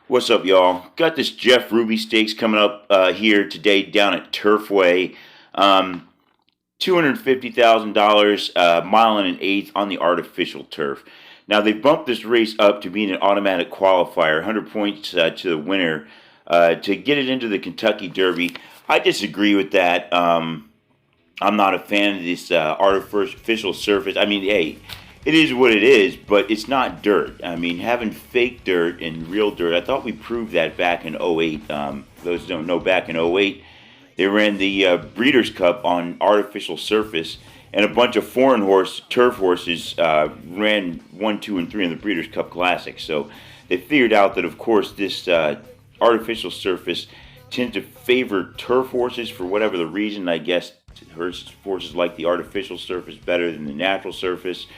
What's up, y'all? Got this Jeff Ruby Stakes coming up here today down at Turfway. $250,000, mile and an eighth on the artificial turf. Now, they've bumped this race up to being an automatic qualifier, 100 points to the winner to get it into the Kentucky Derby. I disagree with that. I'm not a fan of this artificial surface. I mean, hey, it is what it is, but it's not dirt. I mean, having fake dirt and real dirt, I thought we proved that back in '08. Those who don't know, back in '08, they ran the Breeders' Cup on artificial surface, and a bunch of foreign turf horses ran 1, 2, and 3 in the Breeders' Cup Classic. So they figured out that, of course, this artificial surface tends to favor turf horses for whatever the reason. I guess horses like the artificial surface better than the natural surface.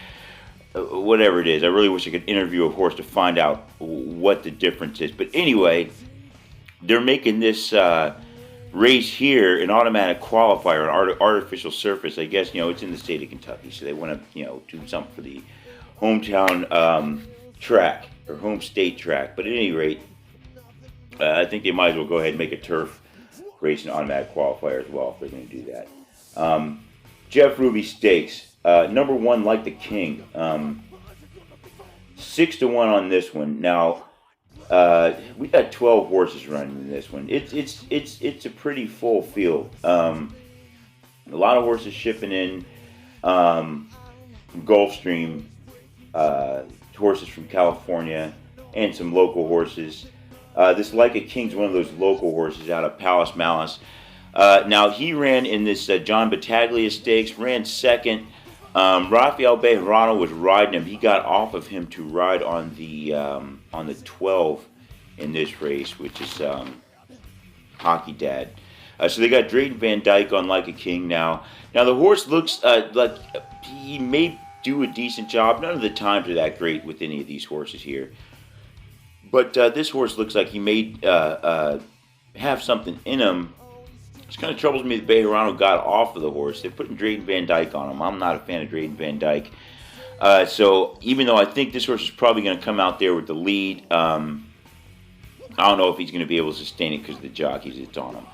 Whatever it is, I really wish I could interview a horse to find out what the difference is. But anyway, they're making this race here an automatic qualifier, an artificial surface. I guess, it's in the state of Kentucky, so they want to, do something for the hometown track or home state track. But at any rate, I think they might as well go ahead and make a turf race an automatic qualifier as well if they're going to do that. Jeff Ruby Stakes. Number one, Like the King. 6-1 on this one. Now, we got 12 horses running in this one. It's a pretty full field. A lot of horses shipping in from Gulfstream, horses from California, and some local horses. This Like a King's one of those local horses out of Palace Malice. Now, he ran in this John Battaglia Stakes, ran second. Rafael Bejarano was riding him. He got off of him to ride on the 12 in this race, which is Hockey Dad. So they got Drayton Van Dyke on Like a King now. Now the horse looks like he may do a decent job. None of the times are that great with any of these horses here. But this horse looks like he may have something in him. It kind of troubles me that Bejarano got off of the horse. They're putting Drayton Van Dyke on him. I'm not a fan of Drayton Van Dyke. So even though I think this horse is probably going to come out there with the lead, I don't know if he's going to be able to sustain it because of the jockeys that's on him.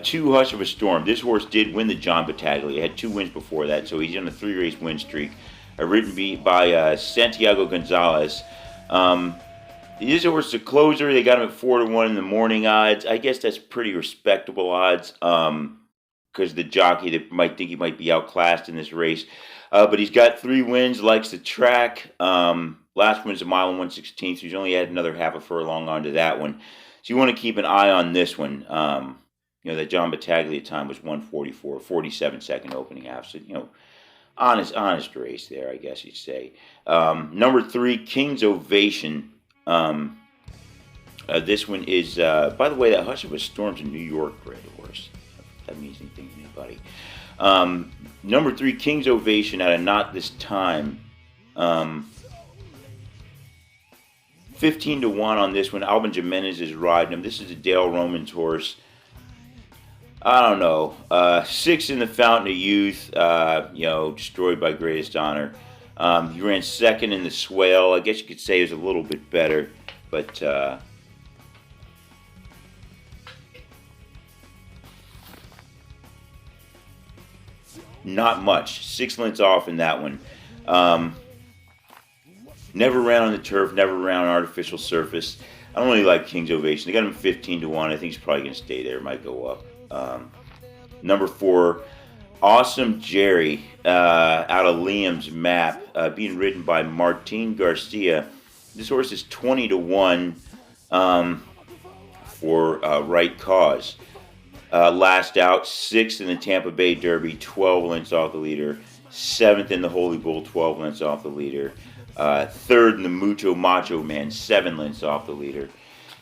2 Hush of a Storm. This horse did win the John Battaglia. He had 2 wins before that, so he's on a 3-race win streak. Ridden by Santiago Gonzalez. This horse is a closer. They got him at 4-1 in the morning odds. I guess that's pretty respectable odds because the jockey that might think he might be outclassed in this race. But he's got 3 wins, likes the track. Last one's a mile and 1/16, so he's only had another half a furlong onto that one. So you want to keep an eye on this one. That John Battaglia time was 1:44, 47-second opening half. So, honest race there, I guess you'd say. Number 3, King's Ovation. This one is, by the way, that Hush of a Storm's a New York bred horse. If that means anything to anybody. Number 3, King's Ovation out of Not This Time. 15-1 on this one. Alvin Jimenez is riding him. This is a Dale Romans horse. I don't know. 6 in the Fountain of Youth, destroyed by Greatest Honor. He ran second in the Swale. I guess you could say he was a little bit better, but not much. 6 lengths off in that one. Never ran on the turf, never ran on artificial surface. I don't really like King's Ovation. They got him 15-1. I think he's probably going to stay there. Might go up. Number 4, Awesome Jerry, out of Liam's Map, being ridden by Martin Garcia. This horse is 20-1 for Right Cause. Last out, 6th in the Tampa Bay Derby, 12 lengths off the leader. 7th in the Holy Bull, 12 lengths off the leader. 3rd in the Mucho Macho Man, 7 lengths off the leader.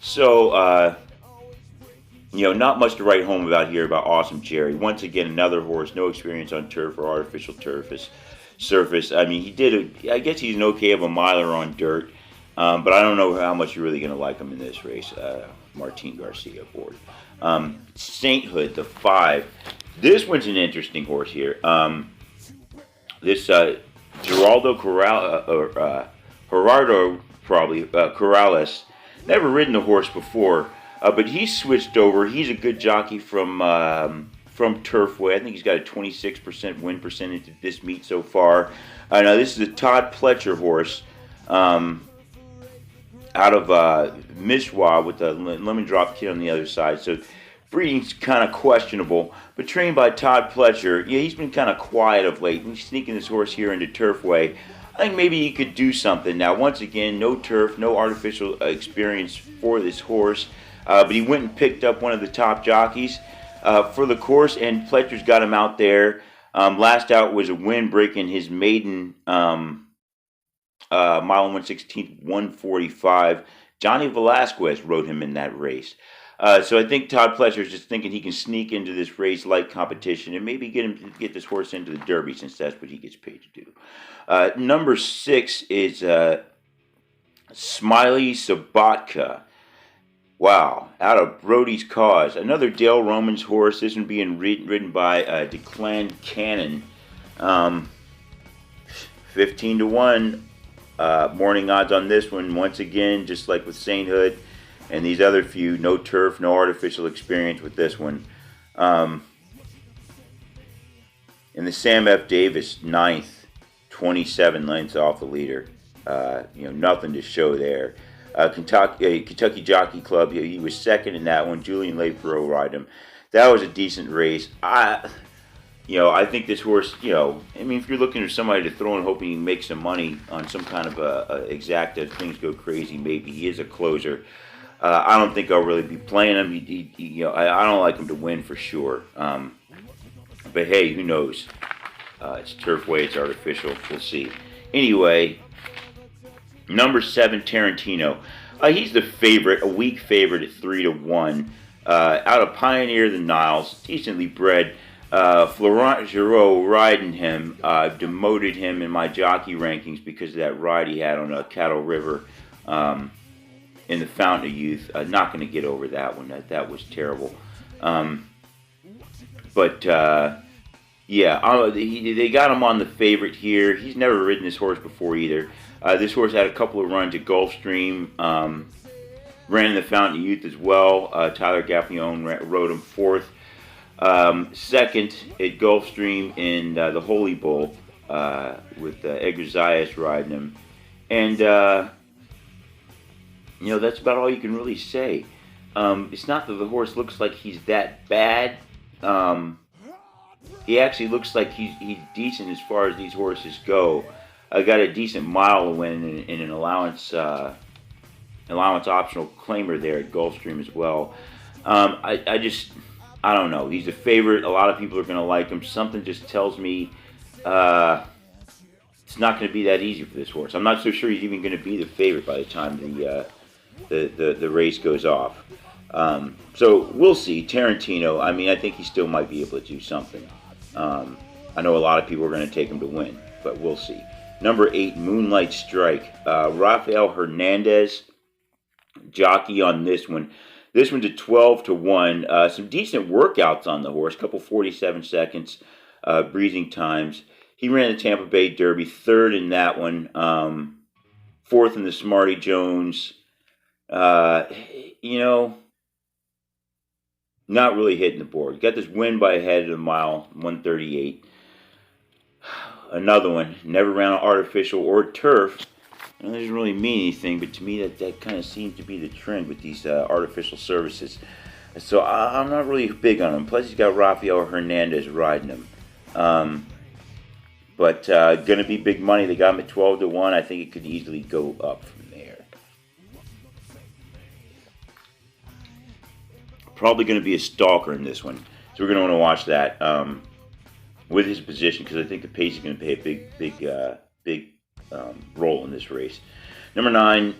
So, not much to write home about here about Awesome Jerry. Once again, another horse, no experience on turf or artificial surface. I mean, I guess he's an okay of a miler on dirt, but I don't know how much you're really going to like him in this race. Martin Garcia aboard. Sainthood, the 5. This one's an interesting horse here. This Geraldo Corrales, Never ridden the horse before, but he's switched over. He's a good jockey from Turfway. I think he's got a 26% win percentage at this meet so far. Now this is a Todd Pletcher horse out of Mishwa with the lemon drop kid on the other side. So breeding's kind of questionable, but trained by Todd Pletcher. Yeah, he's been kind of quiet of late. He's sneaking this horse here into Turfway. I think maybe he could do something. Now, once again, no turf, no artificial experience for this horse, but he went and picked up one of the top jockeys for the course, and Pletcher's got him out there. Last out was a win, breaking his maiden mile and 1/16, 1:45. Johnny Velasquez rode him in that race. So I think Todd Pletcher is just thinking he can sneak into this race like competition and maybe get this horse into the Derby, since that's what he gets paid to do. Number 6 is Smiley Sobotka. Wow, out of Brody's Cause. Another Dale Romans horse. This one being ridden by Declan Cannon. 15-1 morning odds on this one. Once again, just like with Sainthood and these other few, no turf, no artificial experience with this one. In the Sam F. Davis, 9th, 27 lengths off the leader. Nothing to show there. Kentucky Jockey Club, he was second in that one. Julian Leifero ride him. That was a decent race. I think this horse, if you're looking for somebody to throw in hoping you can make some money on some kind of a exact if things go crazy, maybe he is a closer. I don't think I'll really be playing him. I don't like him to win for sure. But hey, who knows? It's Turfway, it's artificial. We'll see. Anyway, number 7, Tarantino. He's the favorite, a weak favorite at 3-1. Out of Pioneer the Niles, decently bred. Florent Giraud riding him. Demoted him in my jockey rankings because of that ride he had on Cattle River in the Fountain of Youth. Not going to get over that one. That was terrible. They got him on the favorite here. He's never ridden this horse before either. This horse had a couple of runs at Gulfstream. Ran in the Fountain of Youth as well. Tyler Gaffione rode him 4th. Second at Gulfstream in the Holy Bull with Edgar Zayas riding him. And, that's about all you can really say. It's not that the horse looks like he's that bad. He actually looks like he's decent as far as these horses go. I got a decent mile to win in an allowance optional claimer there at Gulfstream as well. I don't know. He's a favorite. A lot of people are going to like him. Something just tells me it's not going to be that easy for this horse. I'm not so sure he's even going to be the favorite by the time the race goes off. So we'll see. Tarantino, I think he still might be able to do something. I know a lot of people are going to take him to win, but we'll see. Number 8, Moonlight Strike. Rafael Hernandez, jockey on this one. This one's a 12-1. Some decent workouts on the horse. Couple 47 seconds breathing times. He ran the Tampa Bay Derby, 3rd in that one. 4th in the Smarty Jones. Not really hitting the board. Got this win by a head of the mile, 138. Another one. Never ran on artificial or turf. It doesn't really mean anything, but to me that kind of seems to be the trend with these artificial services. So I'm not really big on him. Plus he's got Rafael Hernandez riding him. But going to be big money. They got him at 12-1. I think it could easily go up from there. Probably going to be a stalker in this one. So we're going to want to watch that with his position, because I think the pace is going to play a big role in this race. Number 9,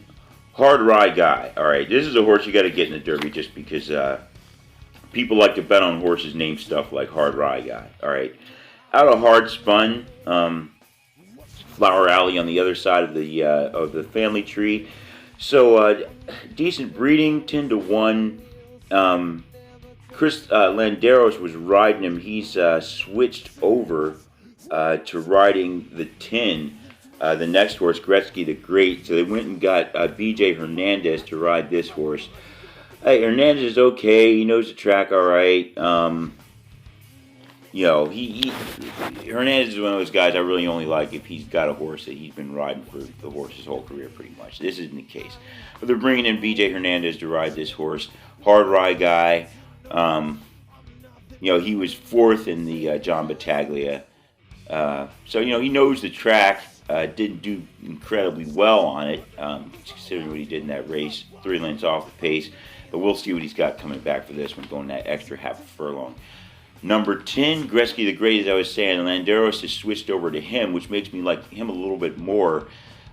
Hard Rye Guy. All right, this is a horse you got to get in the Derby just because people like to bet on horses named stuff like Hard Rye Guy. All right, out of Hard Spun, Flower Alley on the other side of the family tree. So decent breeding, 10-1. Chris Landeros was riding him. He's switched over to riding the 10. The next horse, Gretsky the Great. So they went and got B.J. Hernandez to ride this horse. Hey, Hernandez is okay. He knows the track all right. He Hernandez is one of those guys I really only like if he's got a horse that he's been riding for the horse's whole career, pretty much. This isn't the case. But they're bringing in B.J. Hernandez to ride this horse. Hard ride guy. He was fourth in the John Battaglia. So he knows the track. Didn't do incredibly well on it, considering what he did in that race. 3 lengths off the pace. But we'll see what he's got coming back for this one, going that extra half a furlong. Number 10, Gretsky the Great, as I was saying, Landeros has switched over to him, which makes me like him a little bit more,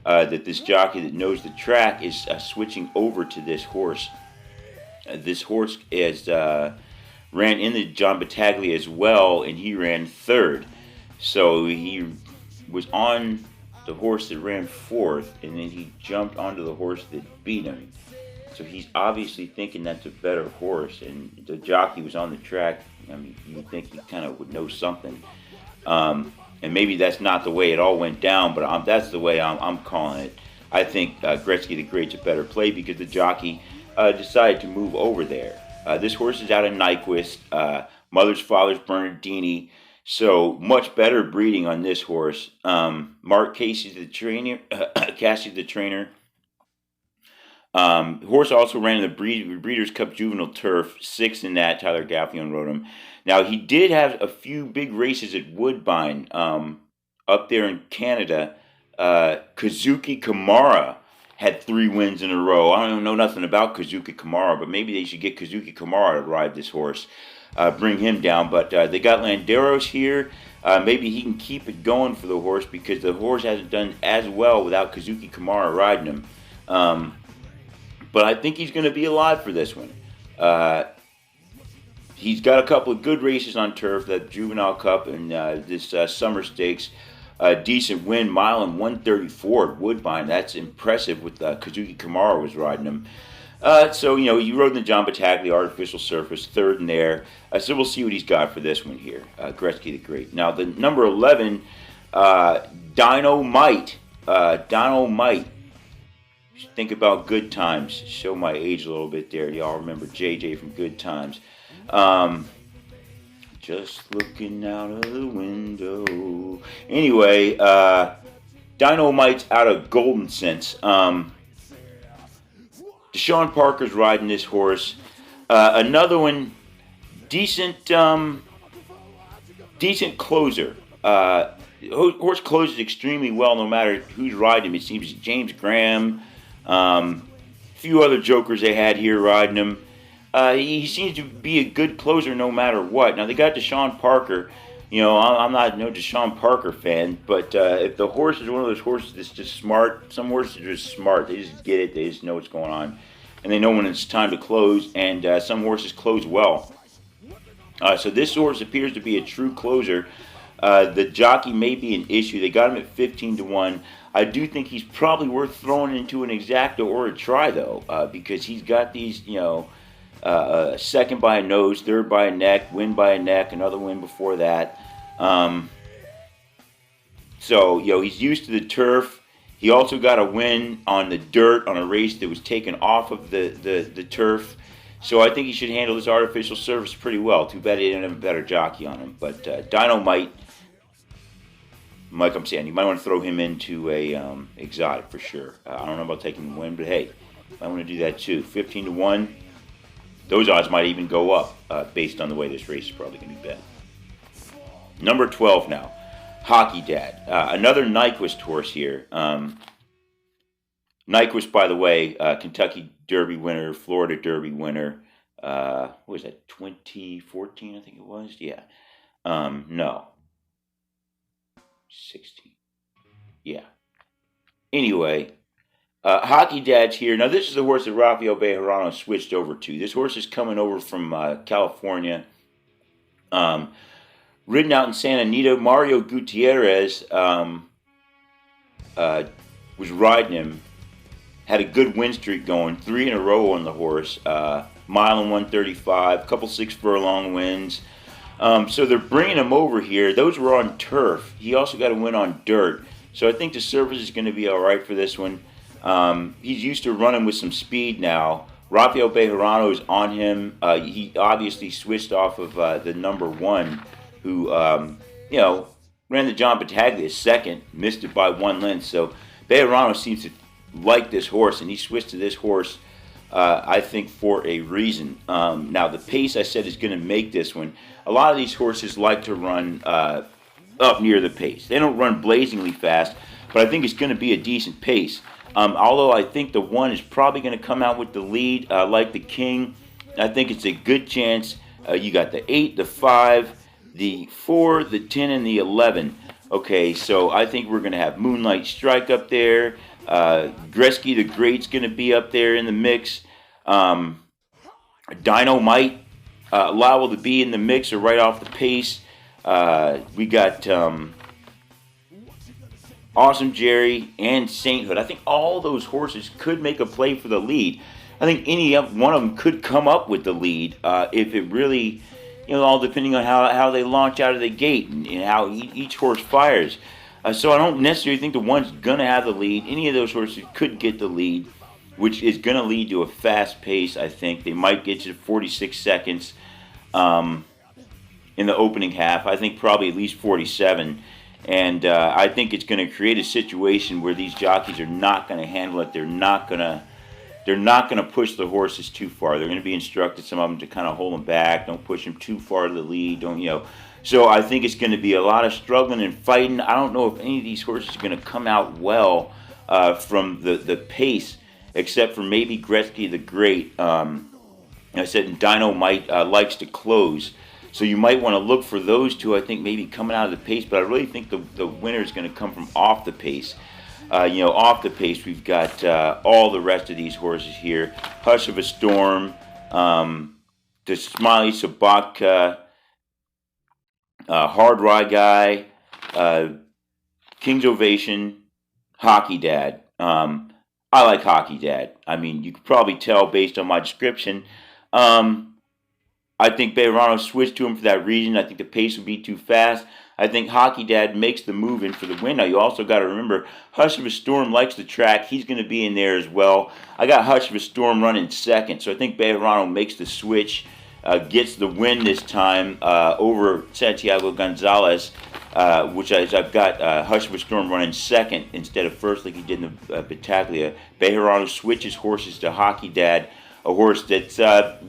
that this jockey that knows the track is switching over to this horse. This horse ran in the John Battaglia as well, and he ran third. So he was on the horse that ran fourth, and then he jumped onto the horse that beat him. So he's obviously thinking that's a better horse, and the jockey was on the track. I mean, you would think he kind of would know something. And maybe that's not the way it all went down, but that's the way I'm calling it. I think Gretsky the Great's a better play because the jockey decided to move over there. This horse is out of Nyquist. Mother's father's Bernardini. So much better breeding on this horse. Mark Casey's the trainer. Cassie's the trainer. Horse also ran in the Breeders' Cup Juvenile Turf, 6th in that. Tyler Gaffalion rode him. Now, he did have a few big races at Woodbine up there in Canada. Kazuki Kamara had 3 wins in a row. I don't know nothing about Kazuki Kamara, but maybe they should get Kazuki Kamara to ride this horse, bring him down. But they got Landeros here. Maybe he can keep it going for the horse because the horse hasn't done as well without Kazuki Kamara riding him. But I think he's going to be alive for this one. He's got a couple of good races on turf, that Juvenile Cup and this Summer Stakes. Decent win, mile and 134 at Woodbine. That's impressive with Kazuki Kamara was riding him. So, he rode in the John Battaglia Artificial Surface, 3rd in there. So we'll see what he's got for this one here, Gretsky the Great. Now, the number 11, Dynamite. Dynamite. Think about Good Times. Show my age a little bit there. Y'all remember JJ from Good Times. Just looking out of the window. Anyway, Dynamite's out of Golden Sense. Deshaun Parker's riding this horse. Another one, decent closer. Horse closes extremely well no matter who's riding him. It seems James Graham, a few other jokers they had here riding him. He seems to be a good closer no matter what. Now, they got Deshaun Parker. I'm not no Deshaun Parker fan, but if the horse is one of those horses that's just smart, some horses are just smart. They just get it. They just know what's going on. And they know when it's time to close, and some horses close well. So this horse appears to be a true closer. The jockey may be an issue. They got him at 15-1. I do think he's probably worth throwing into an exacta or a try, though, because he's got these, second by a nose, third by a neck, win by a neck, another win before that. So, he's used to the turf. He also got a win on the dirt on a race that was taken off of the turf. So I think he should handle this artificial surface pretty well. Too bad he didn't have a better jockey on him. But Dynamite, like I'm saying, you might want to throw him into a exotic for sure. I don't know about taking the win, but hey, I want to do that too. 15-1. Those odds might even go up based on the way this race is probably going to be bet. Number 12 now, Hockey Dad. Another Nyquist horse here. Nyquist, by the way, Kentucky Derby winner, Florida Derby winner. What was that, 2014, I think it was? Yeah. No. 16. Yeah. Anyway, Hockey Dad's here. Now, this is the horse that Rafael Bejarano switched over to. This horse is coming over from California. Ridden out in Santa Anita. Mario Gutierrez was riding him. Had a good win streak going. 3 in a row on the horse. Mile and 135. A couple 6 furlong wins. So they're bringing him over here. Those were on turf. He also got a win on dirt. So I think the surface is going to be all right for this one. He's used to running with some speed now. Rafael Bejarano is on him. He obviously switched off of the number one, who ran the John Battaglia second, missed it by 1 length. So Bejarano seems to like this horse, and he switched to this horse, I think, for a reason. Now, the pace I said is going to make this one. A lot of these horses like to run up near the pace. They don't run blazingly fast, but I think it's going to be a decent pace. Although I think the 1 is probably going to come out with the lead, like the King. I think it's a good chance. You got the 8, the 5, the 4, the 10, and the 11. Okay, so I think we're going to have Moonlight Strike up there. Gretsky the Great's going to be up there in the mix. Dynamite, liable to be in the mix or right off the pace. We got Awesome Jerry and Sainthood. I think all those horses could make a play for the lead. I think any one of them could come up with the lead if it really, all depending on how they launch out of the gate and how each horse fires. So I don't necessarily think the 1's going to have the lead. Any of those horses could get the lead, which is going to lead to a fast pace, I think. They might get to 46 seconds in the opening half. I think probably at least 47. And I think it's going to create a situation where these jockeys are not going to handle it. They're not going to push the horses too far. They're going to be instructed, some of them, to kind of hold them back. Don't push them too far to the lead. So I think it's going to be a lot of struggling and fighting. I don't know if any of these horses are going to come out well from the pace, except for maybe Gretsky the Great. I said Dynamite likes to close. So you might want to look for those two, I think, maybe coming out of the pace. But I really think the winner is going to come from off the pace. Off the pace, we've got all the rest of these horses here. Hush of a Storm, the Smiley Sobotka, Hard Rye Guy, King's Ovation, Hockey Dad. I like Hockey Dad. I mean, you could probably tell based on my description. I think Bejarano switched to him for that reason. I think the pace would be too fast. I think Hockey Dad makes the move in for the win. Now, you also got to remember, Hush of a Storm likes the track. He's going to be in there as well. I got Hush of a Storm running second, so I think Bejarano makes the switch, gets the win this time over Santiago Gonzalez, which I've got Hush of a Storm running second instead of first like he did in the Battaglia. Bejarano switches horses to Hockey Dad, a horse that's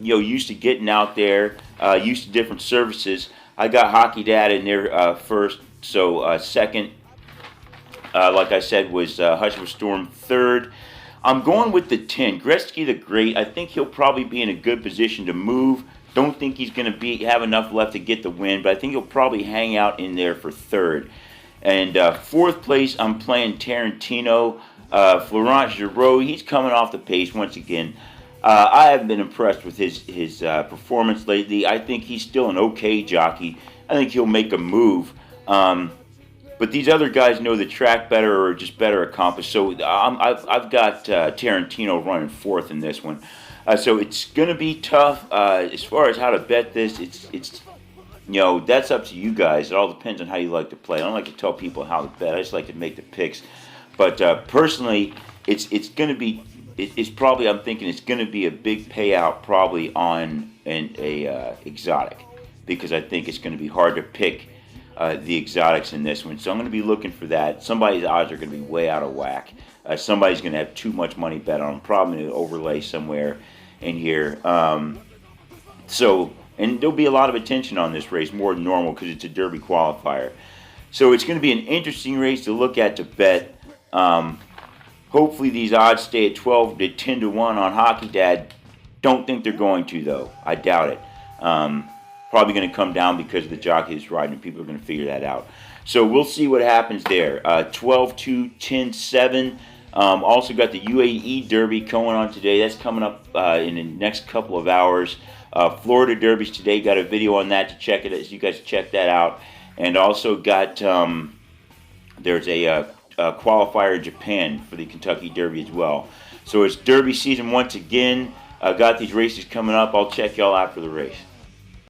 used to getting out there, used to different services. I got Hockey Dad in there first, so second, like I said, was Hush of a Storm third. I'm going with the 10, Gretsky the Great. I think he'll probably be in a good position to move. Don't think he's going to have enough left to get the win, but I think he'll probably hang out in there for third. And fourth place, I'm playing Tarantino. Florent Giraud, he's coming off the pace once again. I have been impressed with his performance lately. I think he's still an okay jockey. I think he'll make a move. But these other guys know the track better or just better accomplished. So I've got Tarantino running fourth in this one. So it's going to be tough. As far as how to bet this, it's that's up to you guys. It all depends on how you like to play. I don't like to tell people how to bet. I just like to make the picks. But personally, it's going to be. It's probably, I'm thinking it's going to be a big payout probably on a exotic, because I think it's going to be hard to pick the exotics in this one. So I'm going to be looking for that. Somebody's odds are going to be way out of whack. Somebody's going to have too much money bet on them, probably an overlay somewhere in here. And there'll be a lot of attention on this race, more than normal, because it's a Derby qualifier. So it's going to be an interesting race to look at to bet. Hopefully these odds stay at 12 to 10 to 1 on Hockey Dad. Don't think they're going to, though. I doubt it. Probably going to come down because the jockey is riding, and people are going to figure that out. So we'll see what happens there. 12-2, 10-7. Also got the UAE Derby going on today. That's coming up in the next couple of hours. Florida Derby's today. Got a video on that to check it. You guys check that out. And also got there's a qualifier in Japan for the Kentucky Derby as well. So it's Derby season once again. Got these races coming up. I'll check y'all out for the race.